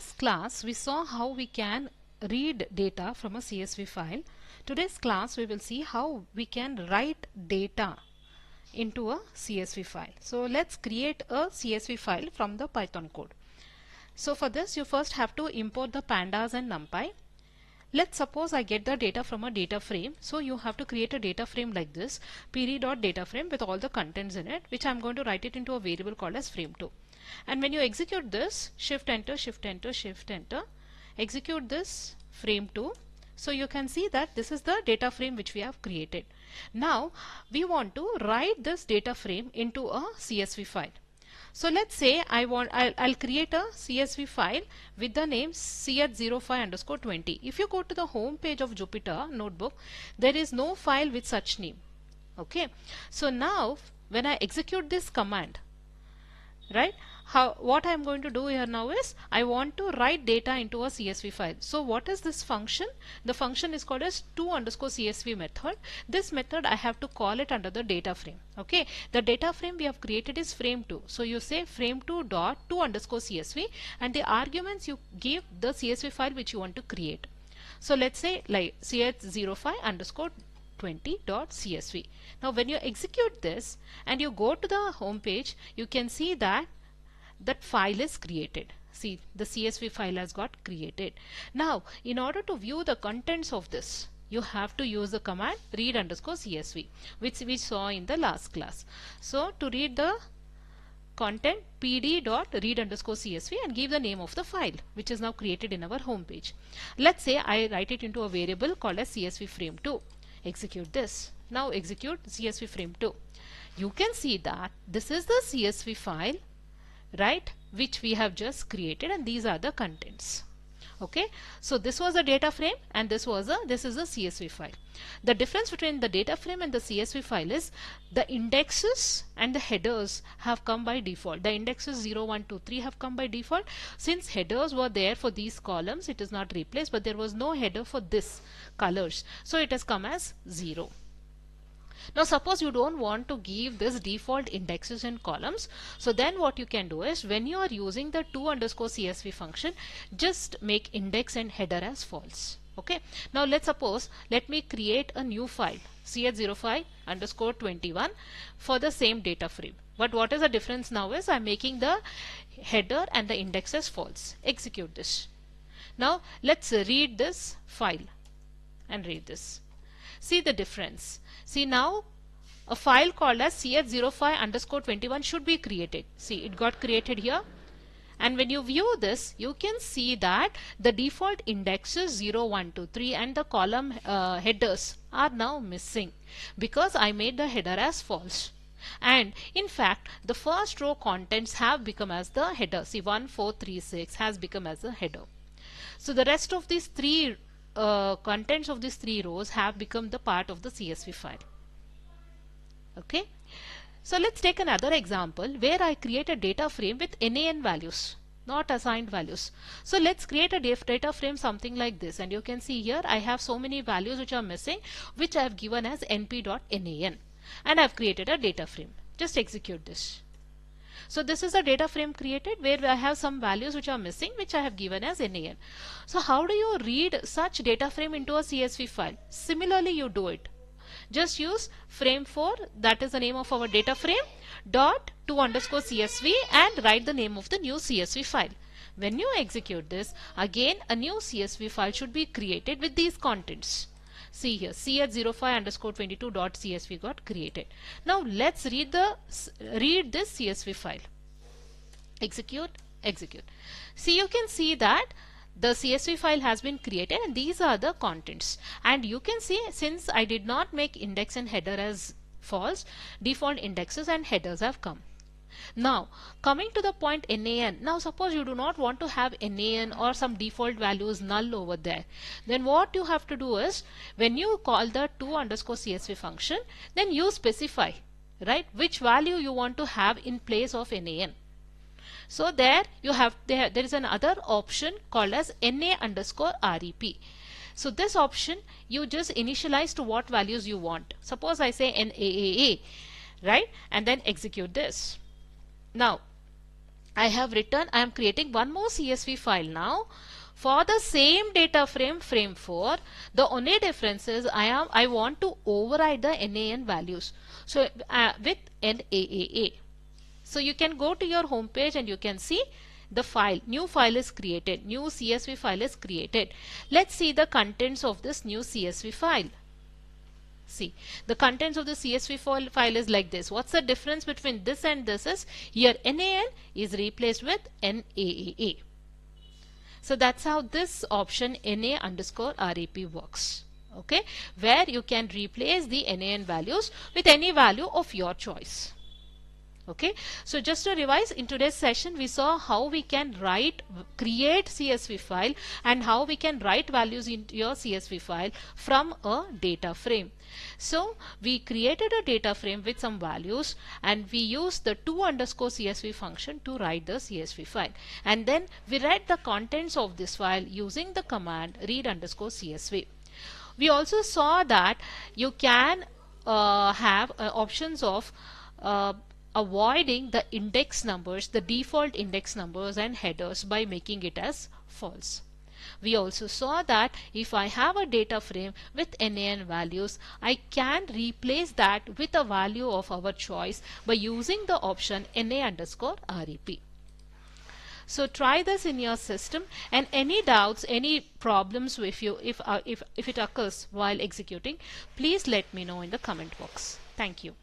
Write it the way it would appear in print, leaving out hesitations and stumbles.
last class we saw how we can read data from a CSV file. Today's class we will see how we can write data into a CSV file. So let's create a CSV file from the Python code. So for this you first have to import the pandas and numpy. Let's suppose I get the data from a data frame. So you have to create a data frame like this, pd.dataframe with all the contents in it, which I'm going to write it into a variable called as frame2. And when you execute this, shift enter, shift enter, shift enter, execute this frame2. So you can see that this is the data frame which we have created. Now we want to write this data frame into a CSV file. So let's say I'll create a CSV file with the name ch05_20. If you go to the home page of Jupyter Notebook, there is no file with such name. Okay. So now when I execute this command, right, what I'm going to do here now is I want to write data into a CSV file. So what is this function? The function is called as to_CSV method. This method I have to call it under the data frame. Okay, the data frame we have created is frame2. So you say frame2 dot to_CSV, and the arguments you give the CSV file which you want to create. So let's say like ch05_20.csv. Now when you execute this and you go to the home page, you can see that that file is created. See, the CSV file has got created. Now in order to view the contents of this, you have to use the command read_CSV, which we saw in the last class. So to read the content, pd.read_CSV, and give the name of the file which is now created in our home page. Let's say I write it into a variable called as CSV frame2. Execute this. Now execute CSV frame2. You can see that this is the CSV file, right, which we have just created, and these are the contents. Okay, so this was a data frame and this is a CSV file. The difference between the data frame and the CSV file is the indexes and the headers have come by default. The indexes 0, 1, 2, 3 have come by default. Since headers were there for these columns, it is not replaced, but there was no header for this colors, so it has come as 0. Now suppose you don't want to give this default indexes and columns, so then what you can do is when you are using the to_CSV function, just make index and header as false. Okay. Now let me create a new file ch05_21 for the same data frame. But what is the difference now is I'm making the header and the index as false. Execute this. Now let's read this file and read this. See the difference. See, now a file called as ch05_21 should be created. See, it got created here. And when you view this, you can see that the default indexes 0, 1, 2, 3 and the column headers are now missing because I made the header as false. And in fact, the first row contents have become as the header. See, 1, 4, 3, 6 has become as a header. So the rest of these three contents of these three rows have become the part of the CSV file. Okay, so let's take another example where I create a data frame with NaN values, not assigned values. So let's create a data frame something like this, and you can see here I have so many values which are missing, which I have given as np.nan, and I have created a data frame. Just execute this. So this is a data frame created where I have some values which are missing, which I have given as NaN. So how do you read such data frame into a CSV file? Similarly you do it. Just use frame4, that is the name of our data frame, dot to_CSV, and write the name of the new CSV file. When you execute this, again a new CSV file should be created with these contents. See here, ch05_22.csv got created. Now let's read this CSV file. Execute. See, you can see that the CSV file has been created and these are the contents. And you can see, since I did not make index and header as false, default indexes and headers have come. Now coming to the point NaN. Now suppose you do not want to have NaN or some default values null over there. Then what you have to do is when you call the to_CSV function, then you specify, right, which value you want to have in place of NaN. So there is another option called as na_rep. So this option you just initialize to what values you want. Suppose I say NAAA, right, and then execute this. Now I am creating one more CSV file now for the same data frame, frame 4. The only difference is I want to override the NaN values. So with NaAA. So you can go to your home page and you can see the file, new file is created, new CSV file is created. Let's see the contents of this new CSV file. See, the contents of the CSV file is like this. What's the difference between this and this is here NaN is replaced with NaAA. So that's how this option NA_REP works. Okay, where you can replace the NaN values with any value of your choice. Okay, so just to revise, in today's session we saw how we can create CSV file and how we can write values into your CSV file from a data frame. So we created a data frame with some values and we used the to_CSV function to write the CSV file, and then we read the contents of this file using the command read_CSV. We also saw that you can have options of avoiding the index numbers, the default index numbers and headers by making it as false. We also saw that if I have a data frame with NaN values, I can replace that with a value of our choice by using the option NA_REP. So try this in your system, and any doubts, any problems if it occurs while executing, please let me know in the comment box. Thank you.